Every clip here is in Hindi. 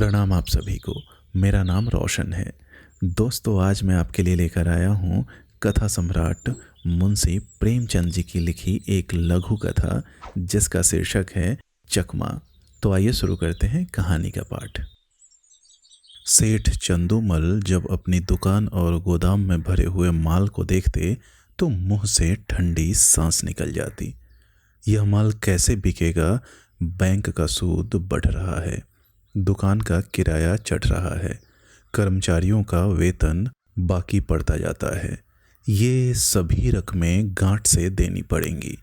प्रणाम आप सभी को। मेरा नाम रोशन है। दोस्तों, आज मैं आपके लिए लेकर आया हूँ कथा सम्राट मुंशी प्रेमचंद जी की लिखी एक लघु कथा जिसका शीर्षक है चकमा। तो आइए शुरू करते हैं कहानी का पाठ। सेठ चंदूमल जब अपनी दुकान और गोदाम में भरे हुए माल को देखते तो मुंह से ठंडी सांस निकल जाती। यह माल कैसे बिकेगा? बैंक का सूद बढ़ रहा है, दुकान का किराया चढ़ रहा है, कर्मचारियों का वेतन बाकी पड़ता जाता है। ये सभी रकमें गांठ से देनी पड़ेंगी।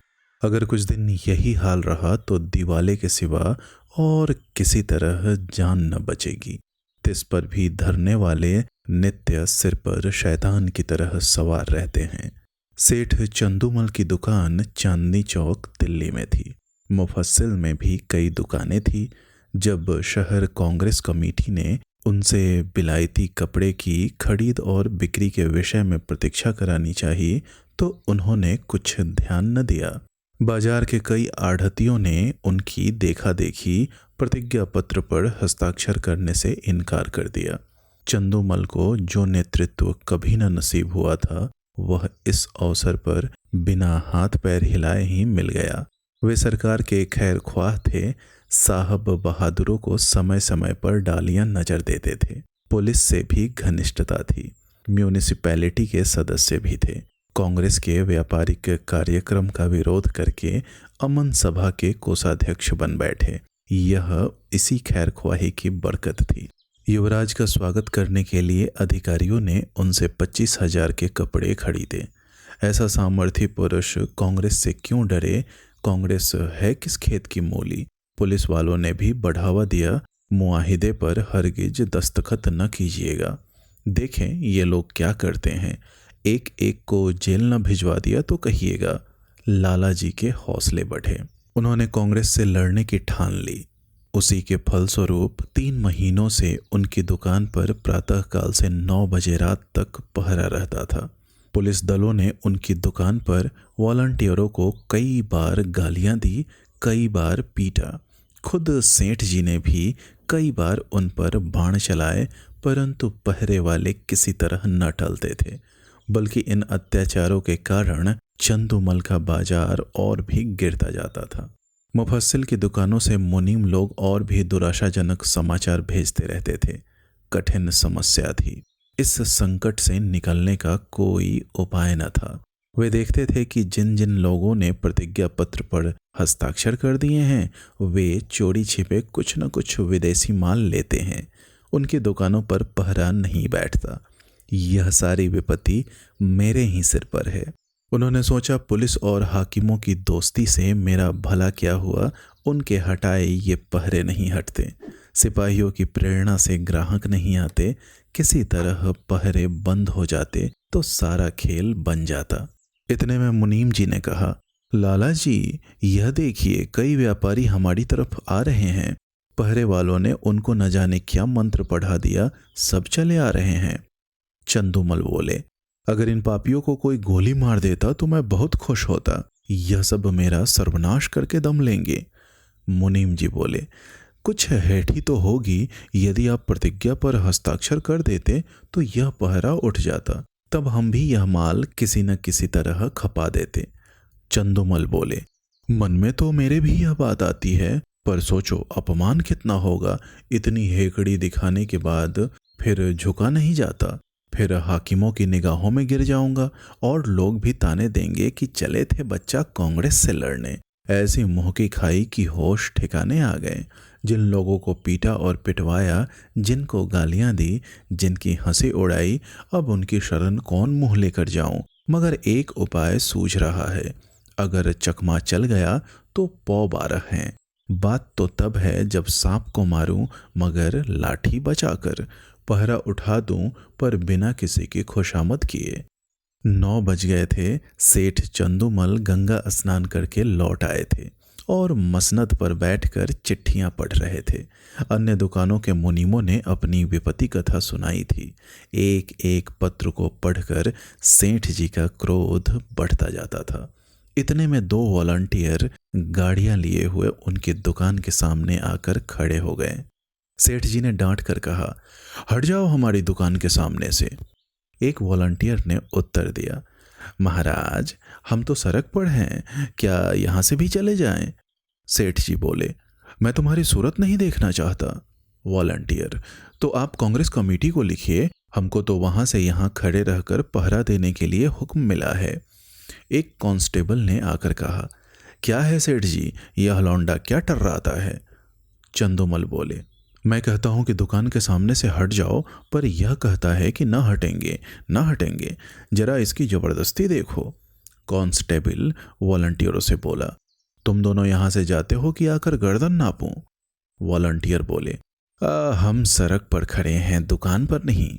अगर कुछ दिन यही हाल रहा तो दिवाले के सिवा और किसी तरह जान न बचेगी। तिस पर भी धरने वाले नित्य सिर पर शैतान की तरह सवार रहते हैं। सेठ चंदूमल की दुकान चांदनी चौक दिल्ली में थी। मुफस्सिल में भी कई दुकानें थी। जब शहर कांग्रेस कमेटी ने उनसे बिलायती कपड़े की खरीद और बिक्री के विषय में प्रतीक्षा करानी चाहिए तो उन्होंने कुछ ध्यान न दिया। बाजार के कई आढ़तियों ने उनकी देखा देखी प्रतिज्ञा पत्र पर हस्ताक्षर करने से इनकार कर दिया। चंदूमल को जो नेतृत्व कभी न नसीब हुआ था वह इस अवसर पर बिना हाथ पैर हिलाए ही मिल गया। वे सरकार के खैर ख्वाह थे। साहब बहादुरों को समय समय पर डालियां नजर देते थे। पुलिस से भी घनिष्ठता थी। म्यूनिसिपैलिटी के सदस्य भी थे। कांग्रेस के व्यापारिक कार्यक्रम का विरोध करके अमन सभा के कोषाध्यक्ष बन बैठे। यह इसी खैर ख्वाही की बरकत थी। युवराज का स्वागत करने के लिए अधिकारियों ने उनसे 25,000 के कपड़े खरीदे। ऐसा सामर्थ्य पुरुष कांग्रेस से क्यों डरे? कांग्रेस है किस खेत की मूली? पुलिस वालों ने भी बढ़ावा दिया। मुआहिदे पर हरगिज दस्तखत न कीजिएगा। देखें ये लोग क्या करते हैं। एक एक को जेल न भिजवा दिया तो कहिएगा। लाला जी के हौसले बढ़े। उन्होंने कांग्रेस से लड़ने की ठान ली। उसी के फलस्वरूप 3 महीनों से उनकी दुकान पर प्रातःकाल से 9 बजे रात तक पहरा रहता था। पुलिस दलों ने उनकी दुकान पर वॉलंटियरों को कई बार गालियां दी, कई बार पीटा। खुद सेठ जी ने भी कई बार उन पर बाण चलाए, परंतु पहरे वाले किसी तरह न टलते थे। बल्कि इन अत्याचारों के कारण चंदूमल का बाजार और भी गिरता जाता था। मुफस्सिल की दुकानों से मुनीम लोग और भी दुराशाजनक समाचार भेजते रहते थे। कठिन समस्या थी। इस संकट से निकलने का कोई उपाय न था। वे देखते थे कि जिन जिन लोगों ने प्रतिज्ञा पत्र पर हस्ताक्षर कर दिए हैं वे चोरी छिपे कुछ न कुछ विदेशी माल लेते हैं। उनकी दुकानों पर पहरा नहीं बैठता। यह सारी विपत्ति मेरे ही सिर पर है। उन्होंने सोचा पुलिस और हाकिमों की दोस्ती से मेरा भला क्या हुआ। उनके हटाए ये पहरे नहीं हटते। सिपाहियों की प्रेरणा से ग्राहक नहीं आते। किसी तरह पहरे बंद हो जाते तो सारा खेल बन जाता। इतने में मुनीम जी ने कहा, लाला जी यह देखिए कई व्यापारी हमारी तरफ आ रहे हैं। पहरे वालों ने उनको न जाने क्या मंत्र पढ़ा दिया, सब चले आ रहे हैं। चंदूमल बोले, अगर इन पापियों को कोई गोली मार देता तो मैं बहुत खुश होता। यह सब मेरा सर्वनाश करके दम लेंगे। मुनीम जी बोले, कुछ हेठी तो होगी। यदि आप प्रतिज्ञा पर हस्ताक्षर कर देते तो यह पहरा उठ जाता। तब हम भी यह माल किसी न किसी तरह खपा देते। चंदूमल बोले, मन में तो मेरे भी यह बात आती है, पर सोचो अपमान कितना होगा। इतनी हेकड़ी दिखाने के बाद फिर झुका नहीं जाता। फिर हाकिमों की निगाहों में गिर जाऊंगा और लोग भी ताने देंगे कि चले थे बच्चा कांग्रेस से लड़ने। ऐसी मुंह की खाई कि होश ठिकाने आ गए। जिन लोगों को पीटा और पिटवाया, जिनको गालियां दी, जिनकी हंसी उड़ाई, अब उनकी शरण कौन मुंह लेकर जाऊं। मगर एक उपाय सूझ रहा है। अगर चकमा चल गया तो 12 हैं। बात तो तब है जब सांप को मारूं मगर लाठी बचाकर। पहरा उठा दूं पर बिना किसी की खुशामद किए। 9 बज गए थे। सेठ चंदूमल गंगा स्नान करके लौट आए थे और मसनद पर बैठकर चिट्ठियां पढ़ रहे थे। अन्य दुकानों के मुनीमों ने अपनी विपत्ति कथा सुनाई थी। एक एक पत्र को पढ़कर सेठ जी का क्रोध बढ़ता जाता था। इतने में 2 वॉलंटियर गाड़ियां लिए हुए उनकी दुकान के सामने आकर खड़े हो गए। सेठ जी ने डांट कर कहा, हट जाओ हमारी दुकान के सामने से। एक वॉलंटियर ने उत्तर दिया, महाराज हम तो सड़क पर हैं, क्या यहाँ से भी चले जाएं? सेठ जी बोले, मैं तुम्हारी सूरत नहीं देखना चाहता। वॉलंटियर, तो आप कांग्रेस कमेटी को लिखिए, हमको तो वहां से यहाँ खड़े रहकर पहरा देने के लिए हुक्म मिला है। एक कांस्टेबल ने आकर कहा, क्या है सेठ जी, यह लौंडा क्या टर्राता है? चंदूमल बोले, मैं कहता हूं कि दुकान के सामने से हट जाओ, पर यह कहता है कि ना हटेंगे ना हटेंगे, जरा इसकी जबरदस्ती देखो। कांस्टेबल वॉलंटियरों से बोला, तुम दोनों यहां से जाते हो कि आकर गर्दन नापूं? वॉलंटियर बोले, हम सड़क पर खड़े हैं, दुकान पर नहीं।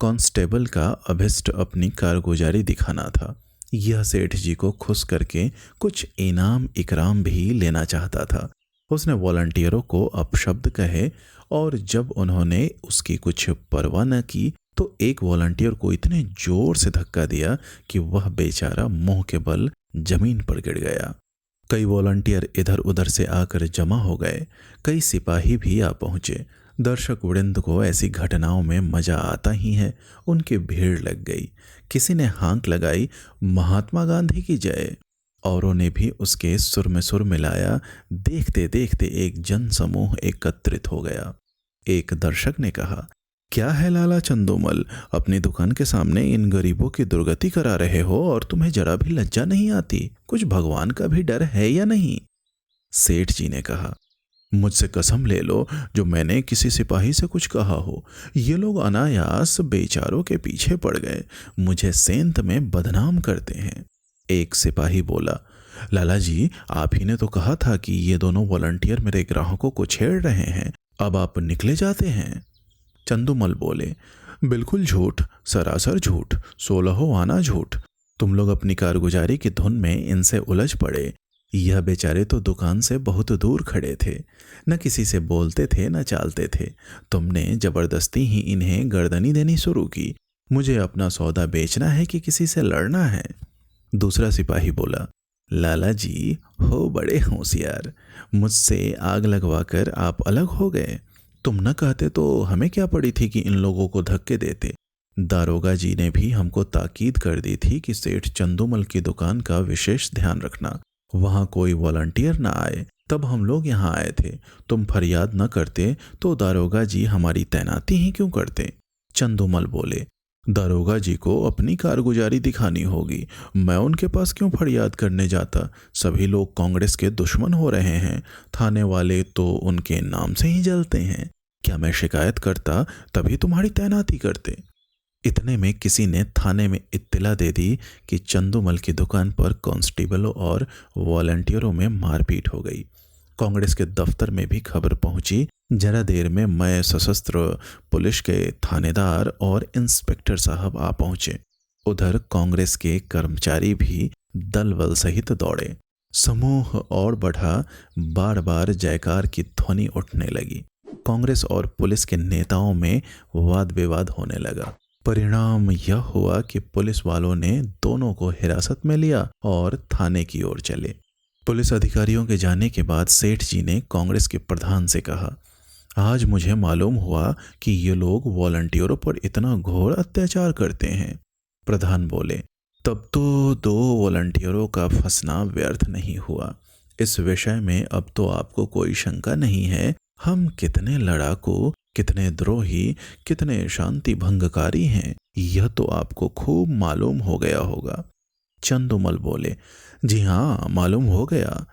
कांस्टेबल का अभिष्ट अपनी कारगुजारी दिखाना था। यह सेठ जी को खुश करके कुछ इनाम इकराम भी लेना चाहता था। उसने वॉलंटियरों को अपशब्द कहे और जब उन्होंने उसकी कुछ परवाह न की तो एक वॉलंटियर को इतने जोर से धक्का दिया कि वह बेचारा मुंह के बल जमीन पर गिर गया। कई वॉलंटियर इधर उधर से आकर जमा हो गए, कई सिपाही भी आ पहुंचे। दर्शक वृंद को ऐसी घटनाओं में मजा आता ही है। उनकी भीड़ लग गई। किसी ने हांक लगाई, महात्मा गांधी की जय। औरों ने भी उसके सुर में सुर मिलाया। देखते देखते एक जन समूह एकत्रित हो गया। एक दर्शक ने कहा, क्या है लाला चंदूमल, अपनी दुकान के सामने इन गरीबों की दुर्गति करा रहे हो और तुम्हें जरा भी लज्जा नहीं आती? कुछ भगवान का भी डर है या नहीं? सेठ जी ने कहा, मुझसे कसम ले लो जो मैंने किसी सिपाही से कुछ कहा हो। ये लोग अनायास बेचारों के पीछे पड़ गए, मुझे सेंत में बदनाम करते हैं। एक सिपाही बोला, लाला जी आप ही ने तो कहा था कि ये दोनों वॉलंटियर मेरे ग्राहकों को छेड़ रहे हैं, अब आप निकले जाते हैं। चंदूमल बोले, बिल्कुल झूठ, सरासर झूठ, 16 आना झूठ। तुम लोग अपनी कारगुजारी की धुन में इनसे उलझ पड़े। यह बेचारे तो दुकान से बहुत दूर खड़े थे, न किसी से बोलते थे न चालते थे। तुमने जबरदस्ती ही इन्हें गर्दनी देनी शुरू की। मुझे अपना सौदा बेचना है कि किसी से लड़ना है? दूसरा सिपाही बोला, लाला जी हो बड़े होशियार, मुझसे आग लगवाकर आप अलग हो गए। तुम न कहते तो हमें क्या पड़ी थी कि इन लोगों को धक्के देते। दारोगा जी ने भी हमको ताकीद कर दी थी कि सेठ चंदूमल की दुकान का विशेष ध्यान रखना, वहां कोई वॉलंटियर ना आए। तब हम लोग यहाँ आए थे। तुम फरियाद न करते तो दारोगा जी हमारी तैनाती ही क्यों करते? चंदूमल बोले, दारोगा जी को अपनी कारगुजारी दिखानी होगी, मैं उनके पास क्यों फरियाद करने जाता? सभी लोग कांग्रेस के दुश्मन हो रहे हैं, थाने वाले तो उनके नाम से ही जलते हैं। क्या मैं शिकायत करता तभी तुम्हारी तैनाती करते? इतने में किसी ने थाने में इत्तला दे दी कि चंदूमल की दुकान पर कांस्टेबलों और वॉलंटियरों में मारपीट हो गई। कांग्रेस के दफ्तर में भी खबर पहुंची। जरा देर में मैं सशस्त्र पुलिस के थानेदार और इंस्पेक्टर साहब आ पहुंचे। उधर कांग्रेस के कर्मचारी भी दल बल सहित दौड़े। समूह और बढ़ा, बार बार जयकार की ध्वनि उठने लगी। कांग्रेस और पुलिस के नेताओं में वाद विवाद होने लगा। परिणाम यह हुआ कि पुलिस वालों ने दोनों को हिरासत में लिया और थाने की ओर चले। पुलिस अधिकारियों के जाने के बाद सेठ जी ने कांग्रेस के प्रधान से कहा, आज मुझे मालूम हुआ कि ये लोग वॉलंटियरों पर इतना घोर अत्याचार करते हैं। प्रधान बोले, तब तो 2 वॉलंटियरों का फंसना व्यर्थ नहीं हुआ। इस विषय में अब तो आपको कोई शंका नहीं है। हम कितने लड़ाकू, कितने द्रोही, कितने शांति भंगकारी हैं, यह तो आपको खूब मालूम हो गया होगा। चंदूमल बोले, जी हाँ मालूम हो गया।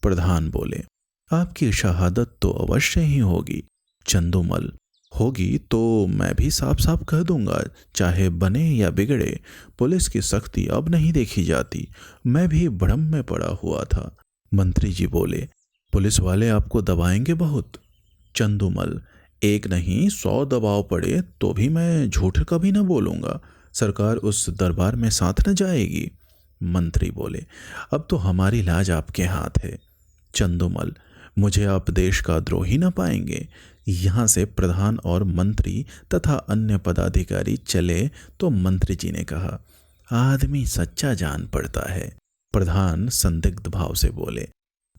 प्रधान बोले, आपकी शहादत तो अवश्य ही होगी। चंदूमल, होगी तो मैं भी साफ साफ कह दूंगा, चाहे बने या बिगड़े। पुलिस की सख्ती अब नहीं देखी जाती। मैं भी भ्रम में पड़ा हुआ था। मंत्री जी बोले, पुलिस वाले आपको दबाएंगे बहुत। चंदूमल, एक नहीं 100 दबाव पड़े तो भी मैं झूठ कभी न बोलूंगा। सरकार उस दरबार में साथ न जाएगी। मंत्री बोले, अब तो हमारी लाज आपके हाथ है। चंदूमल, मुझे आप देश का द्रोही न पाएंगे। यहाँ से प्रधान और मंत्री तथा अन्य पदाधिकारी चले तो मंत्री जी ने कहा, आदमी सच्चा जान पड़ता है। प्रधान संदिग्ध भाव से बोले,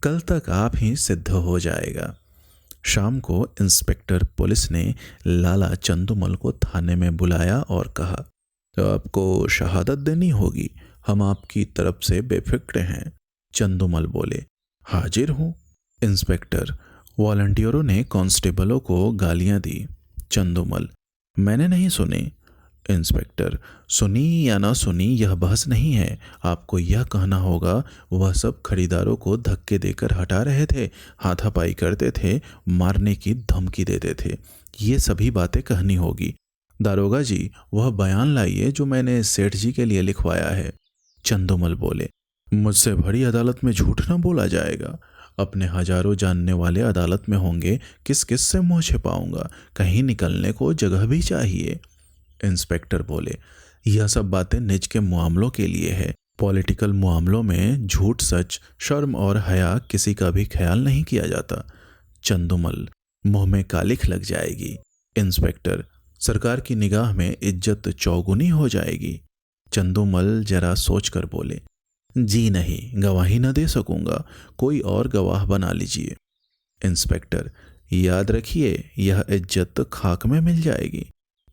कल तक आप ही सिद्ध हो जाएगा। शाम को इंस्पेक्टर पुलिस ने लाला चंदूमल को थाने में बुलाया और कहा, तो आपको शहादत देनी होगी, हम आपकी तरफ से बेफिक्र हैं। चंदूमल बोले, हाजिर हूँ। इंस्पेक्टर, वॉलंटियरों ने कांस्टेबलों को गालियां दी। चंदूमल, मैंने नहीं सुनी। इंस्पेक्टर, सुनी या ना सुनी यह बहस नहीं है, आपको यह कहना होगा वह सब खरीदारों को धक्के देकर हटा रहे थे, हाथापाई करते थे, मारने की धमकी देते थे, ये सभी बातें कहनी होगी। दारोगा जी, वह बयान लाइए जो मैंने सेठ जी के लिए लिखवाया है। चंदूमल बोले, मुझसे भरी अदालत में झूठ न बोला जाएगा, अपने हजारों जानने वाले अदालत में होंगे, किस किस से मुँह छिपाऊंगा, कहीं निकलने को जगह भी चाहिए। इंस्पेक्टर बोले, यह सब बातें निज के मामलों के लिए है, पॉलिटिकल मामलों में झूठ, सच, शर्म और हया किसी का भी ख्याल नहीं किया जाता। चंदूमल, मुंह में कालिख लग जाएगी। इंस्पेक्टर, सरकार की निगाह में इज्जत चौगुनी हो जाएगी। चंदूमल जरा सोचकर बोले, जी नहीं, गवाही न दे सकूंगा, कोई और गवाह बना लीजिए। इंस्पेक्टर, याद रखिए यह इज्जत खाक में मिल जाएगी।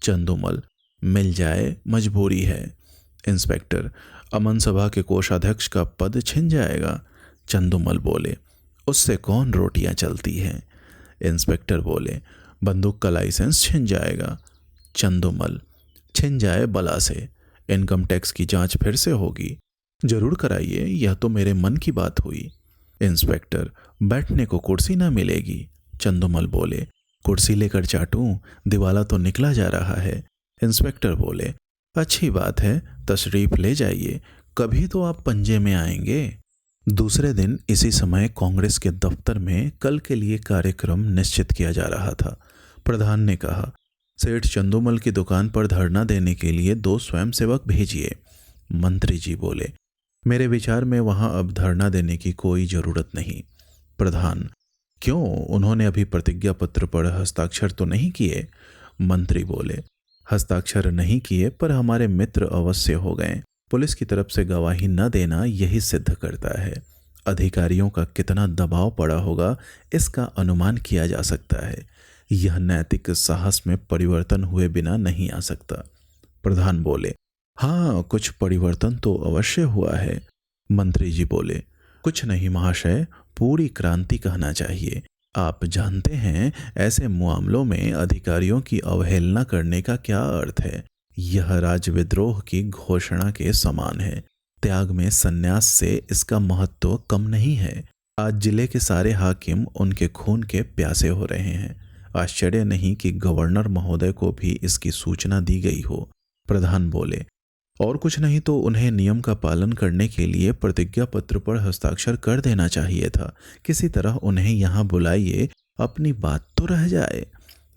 चंदूमल, मिल जाए, मजबूरी है। इंस्पेक्टर, अमन सभा के कोषाध्यक्ष का पद छिन जाएगा। चंदूमल बोले, उससे कौन रोटियां चलती हैं। इंस्पेक्टर बोले, बंदूक का लाइसेंस छिन जाएगा। चंदूमल, छिन जाए बला से, इनकम टैक्स की जांच फिर से होगी, जरूर कराइए, यह तो मेरे मन की बात हुई। इंस्पेक्टर, बैठने को कुर्सी ना मिलेगी। चंदूमल बोले, कुर्सी लेकर चाटूं, दिवाला तो निकला जा रहा है। इंस्पेक्टर बोले, अच्छी बात है, तशरीफ ले जाइए, कभी तो आप पंजे में आएंगे। दूसरे दिन इसी समय कांग्रेस के दफ्तर में कल के लिए कार्यक्रम निश्चित किया जा रहा था। प्रधान ने कहा, सेठ चंदूमल की दुकान पर धरना देने के लिए 2 स्वयंसेवक भेजिए। मंत्री जी बोले, मेरे विचार में वहां अब धरना देने की कोई जरूरत नहीं। प्रधान, क्यों, उन्होंने अभी प्रतिज्ञा पत्र पर हस्ताक्षर तो नहीं किए। मंत्री बोले, हस्ताक्षर नहीं किए पर हमारे मित्र अवश्य हो गए, पुलिस की तरफ से गवाही न देना यही सिद्ध करता है। अधिकारियों का कितना दबाव पड़ा होगा इसका अनुमान किया जा सकता है। यह नैतिक साहस में परिवर्तन हुए बिना नहीं आ सकता। प्रधान बोले, हाँ, कुछ परिवर्तन तो अवश्य हुआ है। मंत्री जी बोले, कुछ नहीं महाशय, पूरी क्रांति कहना चाहिए। आप जानते हैं ऐसे मामलों में अधिकारियों की अवहेलना करने का क्या अर्थ है। यह राजविद्रोह की घोषणा के समान है। त्याग में संन्यास से इसका महत्व कम नहीं है। आज जिले के सारे हाकिम उनके खून के प्यासे हो रहे हैं। आश्चर्य नहीं कि गवर्नर महोदय को भी इसकी सूचना दी गई हो। प्रधान बोले, और कुछ नहीं तो उन्हें नियम का पालन करने के लिए प्रतिज्ञा पत्र पर हस्ताक्षर कर देना चाहिए था। किसी तरह उन्हें यहाँ बुलाइए, अपनी बात तो रह जाए।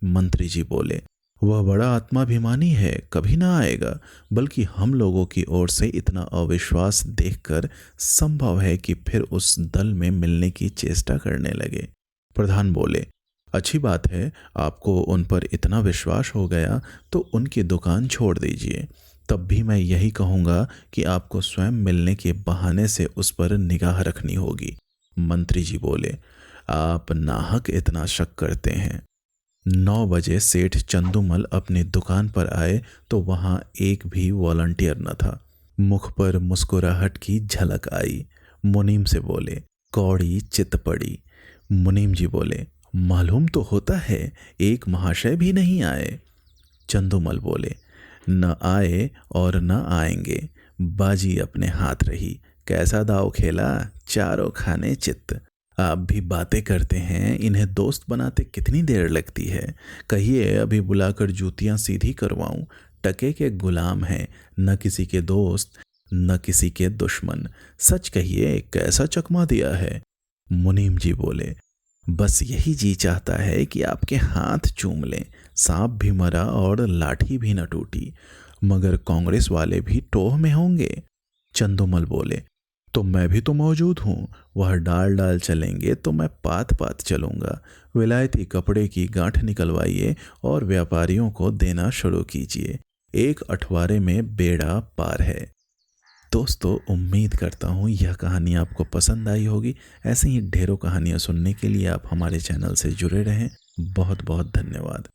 मंत्री जी बोले, वह बड़ा आत्माभिमानी है, कभी ना आएगा, बल्कि हम लोगों की ओर से इतना अविश्वास देखकर संभव है कि फिर उस दल में मिलने की चेष्टा करने लगे। प्रधान बोले, अच्छी बात है, आपको उन पर इतना विश्वास हो गया तो उनकी दुकान छोड़ दीजिए। तब भी मैं यही कहूँगा कि आपको स्वयं मिलने के बहाने से उस पर निगाह रखनी होगी। मंत्री जी बोले, आप नाहक इतना शक करते हैं। 9 बजे सेठ चंदूमल अपनी दुकान पर आए तो वहाँ एक भी वॉलंटियर न था। मुख पर मुस्कुराहट की झलक आई। मुनीम से बोले, कौड़ी चित पड़ी। मुनीम जी बोले, मालूम तो होता है, एक महाशय भी नहीं आए। चंदूमल बोले, न आए और न आएंगे, बाजी अपने हाथ रही। कैसा दाव खेला, चारों खाने चित्त। आप भी बातें करते हैं, इन्हें दोस्त बनाते कितनी देर लगती है। कहिए अभी बुलाकर जूतियां सीधी करवाऊं। टके के गुलाम हैं, न किसी के दोस्त न किसी के दुश्मन। सच कहिए, कैसा चकमा दिया है। मुनीम जी बोले, बस यही जी चाहता है कि आपके हाथ चूम लें। सांप भी मरा और लाठी भी न टूटी, मगर कांग्रेस वाले भी टोह में होंगे। चंदूमल बोले, तो मैं भी तो मौजूद हूँ। वह डाल डाल चलेंगे तो मैं पात पात चलूँगा। विलायती कपड़े की गांठ निकलवाइए और व्यापारियों को देना शुरू कीजिए। एक अठवारे में बेड़ा पार है। दोस्तों उम्मीद करता हूँ यह कहानी आपको पसंद आई होगी। ऐसे ही ढेरों कहानियाँ सुनने के लिए आप हमारे चैनल से जुड़े रहें। बहुत बहुत धन्यवाद।